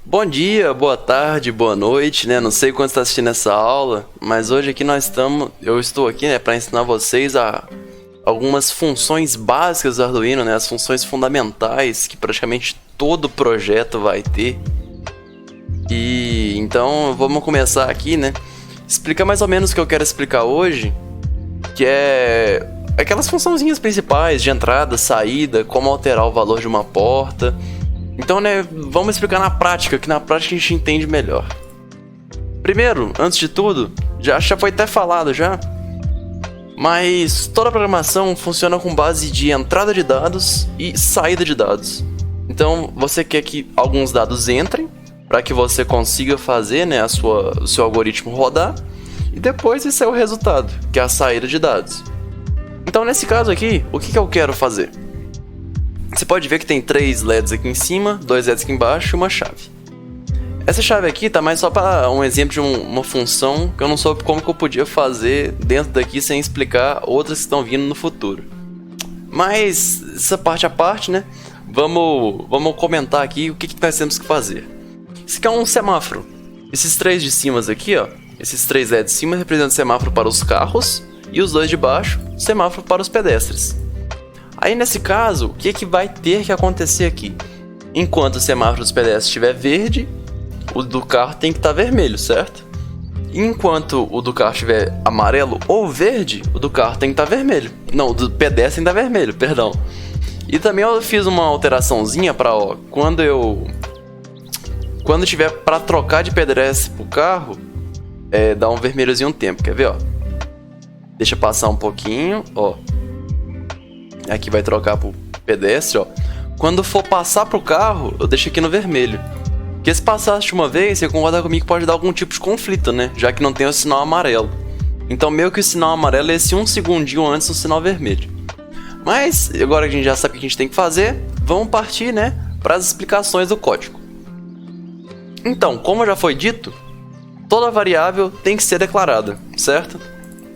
Bom dia, boa tarde, boa noite, né? Não sei quando está assistindo essa aula, mas hoje aqui eu estou aqui, né, para ensinar vocês algumas funções básicas do Arduino, né? As funções fundamentais que praticamente todo projeto vai ter. E então vamos começar aqui, né? Explicar mais ou menos o que eu quero explicar hoje, que é aquelas funçãozinhas principais de entrada, saída, como alterar o valor de uma porta. Então, né, vamos explicar na prática, que na prática a gente entende melhor. Primeiro, antes de tudo, já foi até falado já, mas toda a programação funciona com base de entrada de dados e saída de dados. Então, você quer que alguns dados entrem, para que você consiga fazer, né, o seu algoritmo rodar, e depois esse é o resultado, que é a saída de dados. Então, nesse caso aqui, o que eu quero fazer? Você pode ver que tem 3 LEDs aqui em cima, 2 LEDs aqui embaixo e uma chave. Essa chave aqui tá mais só para um exemplo de uma função que eu não soube como que eu podia fazer dentro daqui sem explicar outras que estão vindo no futuro. Mas, essa parte à parte, né? Vamos comentar aqui o que nós temos que fazer. Esse aqui é um semáforo. Esses 3 de cima aqui, ó, esses 3 LEDs de cima representam semáforo para os carros e os 2 de baixo, semáforo para os pedestres. Aí nesse caso, o que vai ter que acontecer aqui? Enquanto o semáforo dos pedestres estiver verde, o do carro tem que estar vermelho, certo? Enquanto o do carro estiver amarelo ou verde, o do carro tem que estar vermelho. Não, o do pedestre tem que estar vermelho, perdão. E também eu fiz uma alteraçãozinha para, quando tiver para trocar de pedestre pro carro, dá um vermelhozinho um tempo, quer ver, ó? Deixa passar um pouquinho, ó. Aqui vai trocar pro pedestre, ó. Quando for passar pro carro, eu deixo aqui no vermelho. Porque se passasse de uma vez, você concorda comigo que pode dar algum tipo de conflito, né? Já que não tem o sinal amarelo. Então meio que o sinal amarelo é esse um segundinho antes do sinal vermelho. Mas, agora que a gente já sabe o que a gente tem que fazer, vamos partir, né, para as explicações do código. Então, como já foi dito, toda variável tem que ser declarada, certo?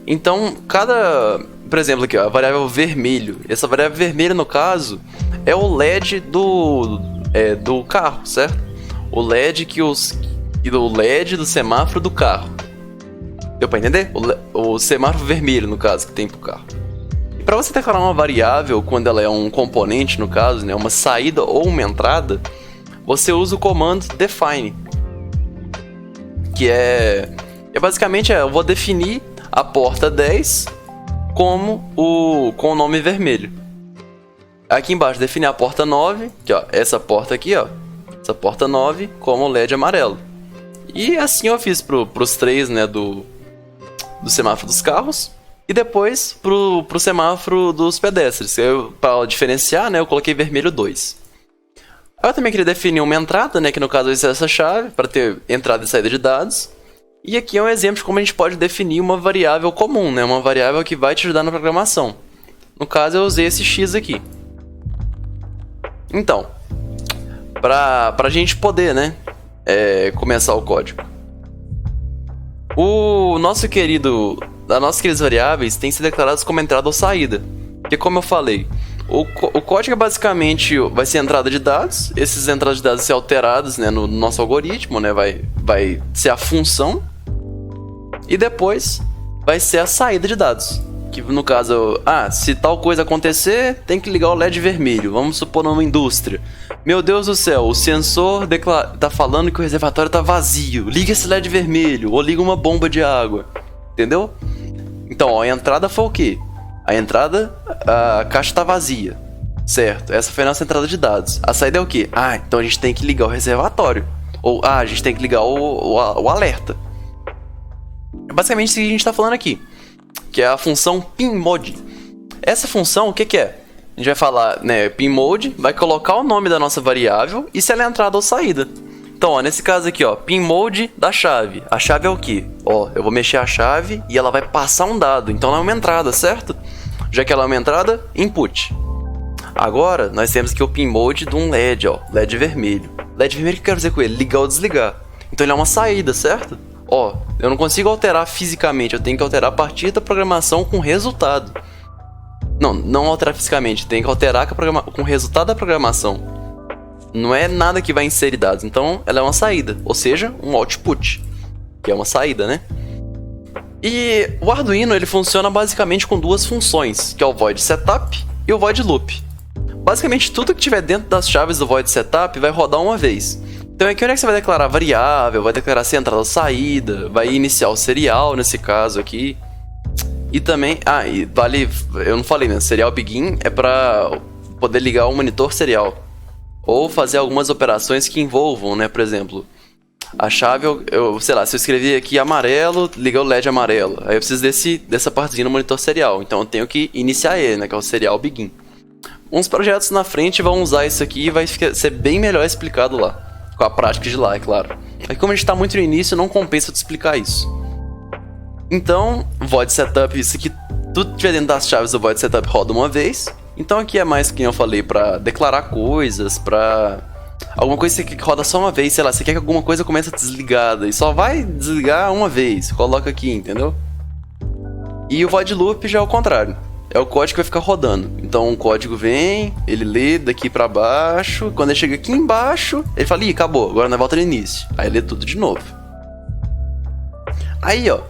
Então, por exemplo, aqui, ó, a variável vermelho. Essa variável vermelha, no caso, é o LED do carro, certo? O LED do LED do semáforo do carro. Deu pra entender? O semáforo vermelho, no caso, que tem pro carro. E para você declarar uma variável, quando ela é um componente, no caso, né, uma saída ou uma entrada, você usa o comando define. Que basicamente eu vou definir a porta 10 com o nome vermelho. Aqui embaixo, definir a porta 9, que ó, essa porta aqui, ó, essa porta 9 como LED amarelo. E assim eu fiz pros 3, né, do semáforo dos carros e depois pro semáforo dos pedestres. Para diferenciar, né, eu coloquei vermelho 2. Eu também queria definir uma entrada, né, que no caso é essa chave, para ter entrada e saída de dados. E aqui é um exemplo de como a gente pode definir uma variável comum, né? Uma variável que vai te ajudar na programação. No caso, eu usei esse x aqui. Então, para a gente poder, né, começar o código. As nossas queridas variáveis têm que ser declaradas como entrada ou saída. Porque, como eu falei, o código basicamente vai ser entrada de dados. Essas entradas de dados vão ser alteradas, né, no nosso algoritmo, né? Vai ser a função. E depois vai ser a saída de dados. Que no caso, se tal coisa acontecer, tem que ligar o LED vermelho. Vamos supor numa indústria. Meu Deus do céu, o sensor tá falando que o reservatório tá vazio. Liga esse LED vermelho, ou liga uma bomba de água. Entendeu? Então, ó, a entrada foi o quê? A entrada, a caixa tá vazia. Certo, essa foi a nossa entrada de dados. A saída é o quê? Então a gente tem que ligar o reservatório. Ou, a gente tem que ligar o alerta. É basicamente isso que a gente está falando aqui, que é a função pinMode. Essa função, o que é? A gente vai falar, né, pinMode, vai colocar o nome da nossa variável e se ela é entrada ou saída. Então, ó, nesse caso aqui, ó, pinMode da chave. A chave é o quê? Ó, eu vou mexer a chave e ela vai passar um dado, então ela é uma entrada, certo? Já que ela é uma entrada, input. Agora, nós temos aqui o pinMode de um LED, ó, LED vermelho. LED vermelho, o que eu quero dizer com ele? Ligar ou desligar. Então ele é uma saída, certo? Ó, eu não consigo alterar fisicamente, eu tenho que alterar a partir da programação com resultado. Não alterar fisicamente, tem que alterar com o resultado da programação. Não é nada que vai inserir dados. Então, ela é uma saída. Ou seja, um output. Que é uma saída, né? E o Arduino, ele funciona basicamente com duas funções. Que é o void setup e o void loop. Basicamente, tudo que tiver dentro das chaves do void setup vai rodar uma vez. Então aqui onde é que você vai declarar variável, vai declarar se entrada ou saída, vai iniciar o serial nesse caso aqui. E também, e vale, eu não falei, né? Serial begin é para poder ligar o monitor serial. Ou fazer algumas operações que envolvam, né? Por exemplo, a chave, sei lá, se eu escrever aqui amarelo, liga o LED amarelo. Aí eu preciso dessa partezinha no monitor serial. Então eu tenho que iniciar ele, né? Que é o serial begin. Uns projetos na frente vão usar isso aqui e vai ser bem melhor explicado lá. Com a prática de lá, é claro. Aqui como a gente está muito no início, não compensa te explicar isso. Então, void setup, isso aqui, tudo que tiver dentro das chaves do void setup roda uma vez. Então aqui é mais que eu falei, para declarar coisas, para alguma coisa que roda só uma vez, sei lá, você quer que alguma coisa comece desligada e só vai desligar uma vez, coloca aqui, entendeu? E o void loop já é o contrário. É o código que vai ficar rodando. Então o código vem, ele lê daqui pra baixo. Quando ele chega aqui embaixo, ele fala, ih, acabou, agora nós volta no início. Aí lê tudo de novo. Aí, ó,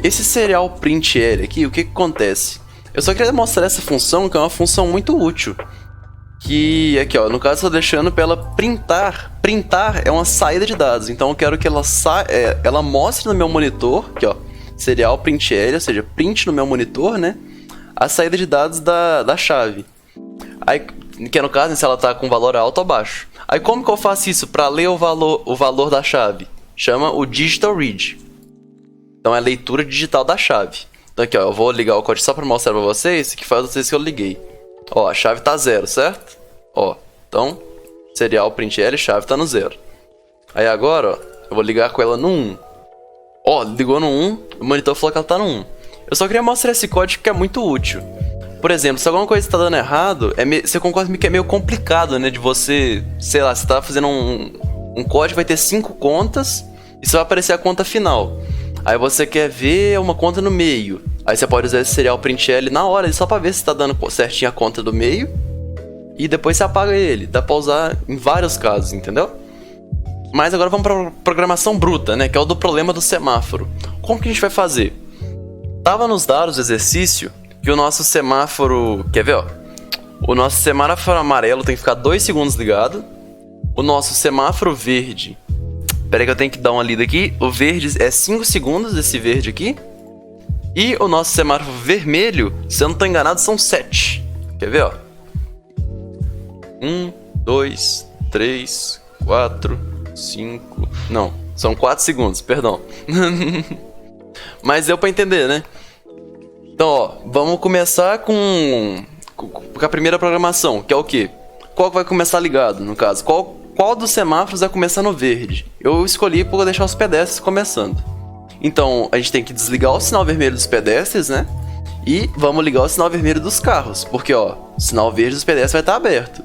esse serial print L aqui, o que acontece? Eu só queria mostrar essa função, que é uma função muito útil. Que, aqui, ó, no caso eu tô deixando pra ela printar. Printar é uma saída de dados. Então eu quero que ela mostre no meu monitor, aqui, ó, serial print L, ou seja, print no meu monitor, né? A saída de dados da chave. Aí, que é no caso, se ela tá com valor alto ou baixo. Aí como que eu faço isso para ler o valor da chave? Chama o digital read. Então é a leitura digital da chave. Então aqui, ó, eu vou ligar o código só para mostrar para vocês que faz vocês que eu liguei. Ó, a chave tá 0, certo? Ó, então serial print L, chave tá no 0. Aí agora, ó, eu vou ligar com ela no 1. Ó, ligou no 1, o monitor falou que ela tá no 1. Eu só queria mostrar esse código que é muito útil. Por exemplo, se alguma coisa está dando errado, você concorda comigo que é meio complicado, né? De você, sei lá, você tá fazendo um código, vai ter 5 contas e só vai aparecer a conta final. Aí você quer ver uma conta no meio. Aí você pode usar esse serial print L na hora, só para ver se está dando certinho a conta do meio. E depois você apaga ele. Dá para usar em vários casos, entendeu? Mas agora vamos para programação bruta, né? Que é o do problema do semáforo. Como que a gente vai fazer? Tava nos dados do exercício que o nosso semáforo... Quer ver, ó? O nosso semáforo amarelo tem que ficar 2 segundos ligado. O nosso semáforo verde... Pera aí que eu tenho que dar uma lida aqui. O verde é 5 segundos, esse verde aqui. E o nosso semáforo vermelho, se eu não tô enganado, são 7. Quer ver, ó? 1, 2, 3, 4, 5... Não, são 4 segundos, perdão. Mas deu pra entender, né? Então, ó, vamos começar com a primeira programação, que é o quê? Qual vai começar ligado, no caso? Qual dos semáforos vai começar no verde? Eu escolhi por deixar os pedestres começando. Então, a gente tem que desligar o sinal vermelho dos pedestres, né? E vamos ligar o sinal vermelho dos carros, porque, ó, o sinal verde dos pedestres vai estar aberto.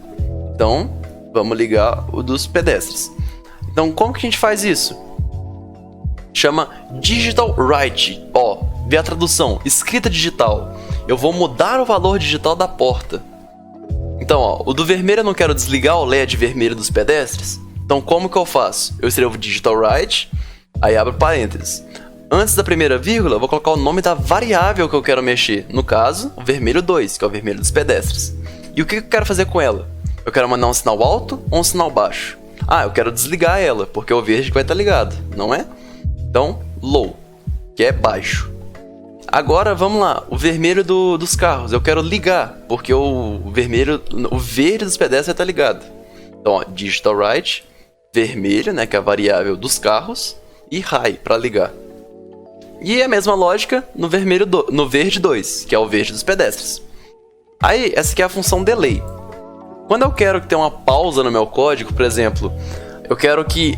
Então, vamos ligar o dos pedestres. Então, como que a gente faz isso? Chama Digital Write. Ó, vê a tradução, escrita digital. Eu vou mudar o valor digital da porta. Então, ó, o do vermelho eu não quero desligar o LED vermelho dos pedestres. Então, como que eu faço? Eu escrevo Digital Write, aí abro parênteses. Antes da primeira vírgula, eu vou colocar o nome da variável que eu quero mexer. No caso, o vermelho 2, que é o vermelho dos pedestres. E o que eu quero fazer com ela? Eu quero mandar um sinal alto ou um sinal baixo? Ah, eu quero desligar ela, porque é o verde que vai estar ligado, não é? Então, low, que é baixo. Agora, vamos lá, o vermelho dos carros. Eu quero ligar, porque o verde dos pedestres vai estar ligado. Então, ó, Digital Write, vermelho, né, que é a variável dos carros, e high, para ligar. E a mesma lógica no verde 2, que é o verde dos pedestres. Aí, essa aqui é a função delay. Quando eu quero que tenha uma pausa no meu código, por exemplo, eu quero que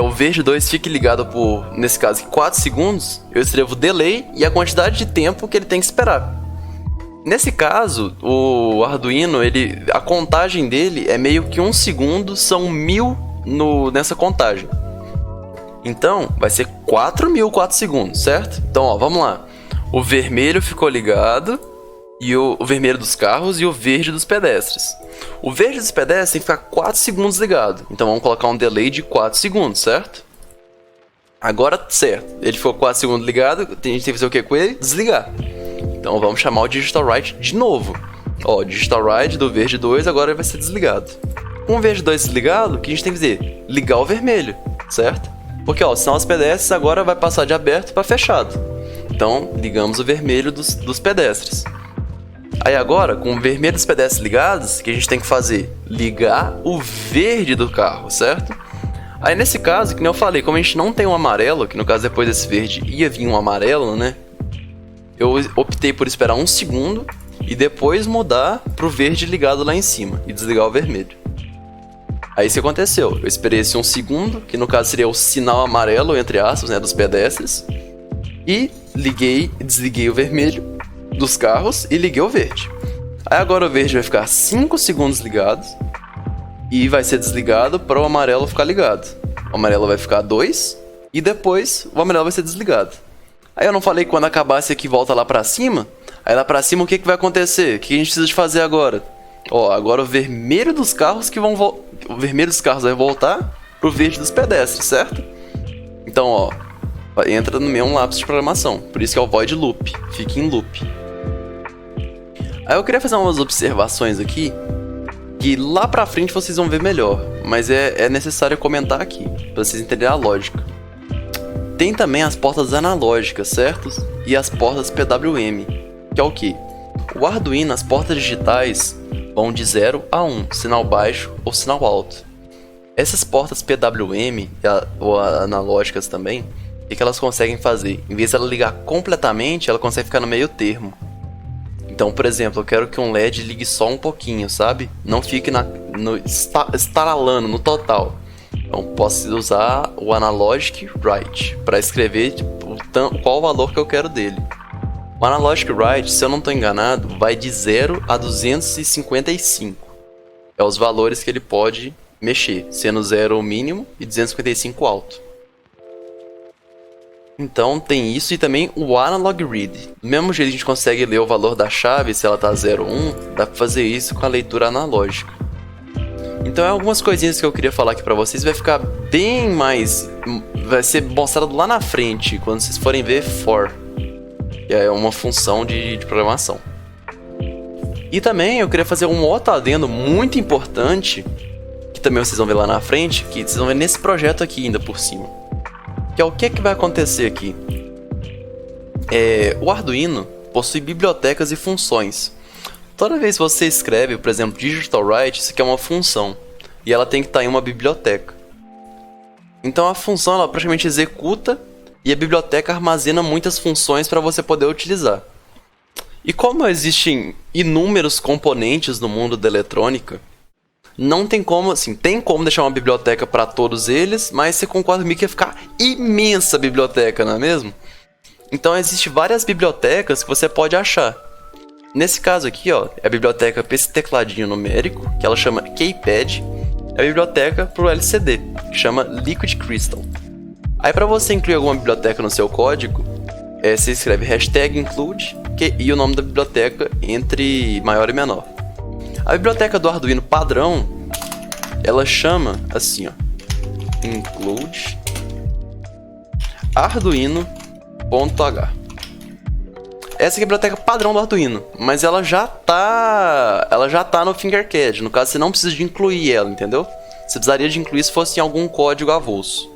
o verde 2 fique ligado por, nesse caso, 4 segundos, eu escrevo delay e a quantidade de tempo que ele tem que esperar. Nesse caso, o Arduino, a contagem dele é meio que 1 segundo, são 1000 nessa contagem. Então, vai ser 4.000 4 segundos, certo? Então, ó, vamos lá. O vermelho ficou ligado, e o vermelho dos carros e o verde dos pedestres. O verde dos pedestres tem que ficar 4 segundos ligado. Então vamos colocar um delay de 4 segundos, certo? Agora, certo. Ele ficou 4 segundos ligado, a gente tem que fazer o que com ele? Desligar. Então vamos chamar o Digital Write de novo. Ó, Digital Write do verde 2 agora vai ser desligado. Com o verde 2 desligado, o que a gente tem que fazer? Ligar o vermelho, certo? Porque ó, o sinal dos pedestres agora vai passar de aberto para fechado. Então ligamos o vermelho dos pedestres. Aí agora, com o vermelho dos pedestres ligados, o que a gente tem que fazer? Ligar o verde do carro, certo? Aí nesse caso, que nem eu falei, como a gente não tem um amarelo, que no caso depois desse verde ia vir um amarelo, né? Eu optei por esperar 1 segundo e depois mudar pro verde ligado lá em cima e desligar o vermelho. Aí isso aconteceu, eu esperei esse 1 segundo, que no caso seria o sinal amarelo, entre aspas, né, dos pedestres, e liguei e desliguei o vermelho dos carros e liguei o verde. Aí agora o verde vai ficar 5 segundos ligado e vai ser desligado para o amarelo ficar ligado. O amarelo vai ficar 2 e depois o amarelo vai ser desligado. Aí eu não falei que quando acabar esse aqui volta lá para cima? Aí lá para cima o que vai acontecer? O que a gente precisa de fazer agora? Ó, agora o vermelho dos carros o vermelho dos carros vai voltar pro verde dos pedestres, certo? Então, ó, entra no mesmo lapso de programação. Por isso que é o void loop. Fica em loop. Aí eu queria fazer umas observações aqui, que lá pra frente vocês vão ver melhor, mas é necessário comentar aqui, pra vocês entenderem a lógica. Tem também as portas analógicas, certo? E as portas PWM, que é o que? O Arduino, as portas digitais, vão de 0 a 1, sinal baixo ou sinal alto. Essas portas PWM, ou analógicas também, o que elas conseguem fazer? Em vez de ela ligar completamente, ela consegue ficar no meio termo. Então, por exemplo, eu quero que um LED ligue só um pouquinho, sabe? Não fique estaralando no total. Então, posso usar o Analogic Write para escrever qual o valor que eu quero dele. O Analogic Write, se eu não estou enganado, vai de 0 a 255. É os valores que ele pode mexer, sendo 0 o mínimo e 255 o alto. Então tem isso e também o Analog Read. Do mesmo jeito que a gente consegue ler o valor da chave, se ela tá 0 ou 1, dá pra fazer isso com a leitura analógica. Então é algumas coisinhas que eu queria falar aqui pra vocês, vai ficar bem mais... vai ser mostrado lá na frente, quando vocês forem ver for, que é uma função de programação. E também eu queria fazer um outro adendo muito importante, que também vocês vão ver lá na frente, que vocês vão ver nesse projeto aqui ainda por cima. Que é o que vai acontecer aqui. O Arduino possui bibliotecas e funções. Toda vez que você escreve, por exemplo, Digital Write, isso aqui é uma função. E ela tem que estar em uma biblioteca. Então a função ela praticamente executa e a biblioteca armazena muitas funções para você poder utilizar. E como existem inúmeros componentes no mundo da eletrônica, não tem como, assim, tem como deixar uma biblioteca para todos eles, mas você concorda comigo que ia ficar imensa a biblioteca, não é mesmo? Então existem várias bibliotecas que você pode achar. Nesse caso aqui, ó, é a biblioteca para esse tecladinho numérico, que ela chama Keypad, é a biblioteca para o LCD, que chama Liquid Crystal. Aí para você incluir alguma biblioteca no seu código, você escreve #include e o nome da biblioteca entre maior e menor. A biblioteca do Arduino padrão, ela chama assim, ó, include arduino.h. Essa é a biblioteca padrão do Arduino, mas ela já tá no Fingercad. No caso, você não precisa de incluir ela, entendeu? Você precisaria de incluir se fosse em algum código avulso.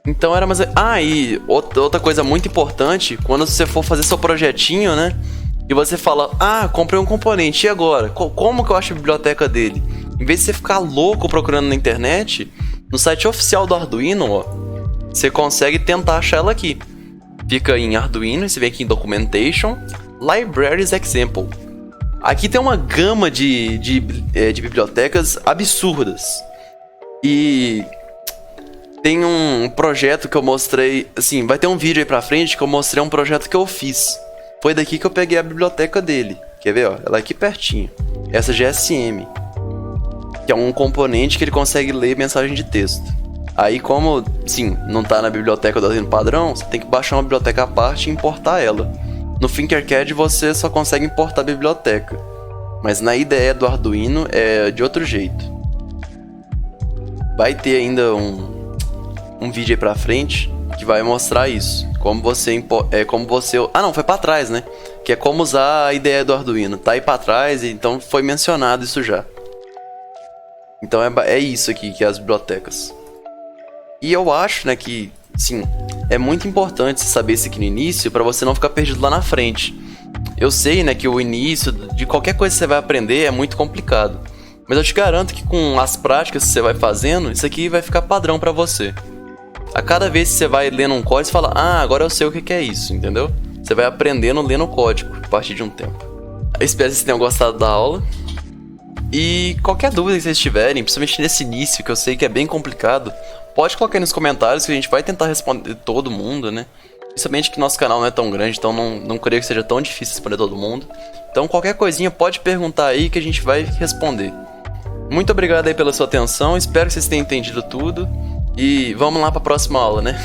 Então era mais... e outra coisa muito importante, quando você for fazer seu projetinho, né? E você fala, comprei um componente, e agora? Como que eu acho a biblioteca dele? Em vez de você ficar louco procurando na internet, no site oficial do Arduino, ó, você consegue tentar achar ela aqui. Fica em Arduino, você vem aqui em Documentation, Libraries Example. Aqui tem uma gama de bibliotecas absurdas. E tem um projeto que eu mostrei, assim, vai ter um vídeo aí pra frente que eu mostrei um projeto que eu fiz. Foi daqui que eu peguei a biblioteca dele. Quer ver, ó? Ela é aqui pertinho. Essa GSM. Que é um componente que ele consegue ler mensagem de texto. Aí como, sim, não tá na biblioteca do Arduino padrão, você tem que baixar uma biblioteca à parte e importar ela. No Tinkercad você só consegue importar a biblioteca, mas na IDE do Arduino é de outro jeito. Vai ter ainda um vídeo aí pra frente que vai mostrar isso. Como você... Ah não, foi pra trás, né? Que é como usar a IDE do Arduino. Tá aí pra trás, então foi mencionado isso já. Então é isso aqui que é as bibliotecas. E eu acho, né, que... Sim, é muito importante saber isso aqui no início pra você não ficar perdido lá na frente. Eu sei, né, que o início de qualquer coisa que você vai aprender é muito complicado. Mas eu te garanto que com as práticas que você vai fazendo, isso aqui vai ficar padrão pra você. A cada vez que você vai lendo um código, você fala, ah, agora eu sei o que é isso, entendeu? Você vai aprendendo lendo o código a partir de um tempo. Eu espero que vocês tenham gostado da aula. E qualquer dúvida que vocês tiverem, principalmente nesse início, que eu sei que é bem complicado, pode colocar aí nos comentários que a gente vai tentar responder todo mundo, né? Principalmente que nosso canal não é tão grande, então não creio que seja tão difícil responder todo mundo. Então qualquer coisinha pode perguntar aí que a gente vai responder. Muito obrigado aí pela sua atenção, espero que vocês tenham entendido tudo. E vamos lá para a próxima aula, né?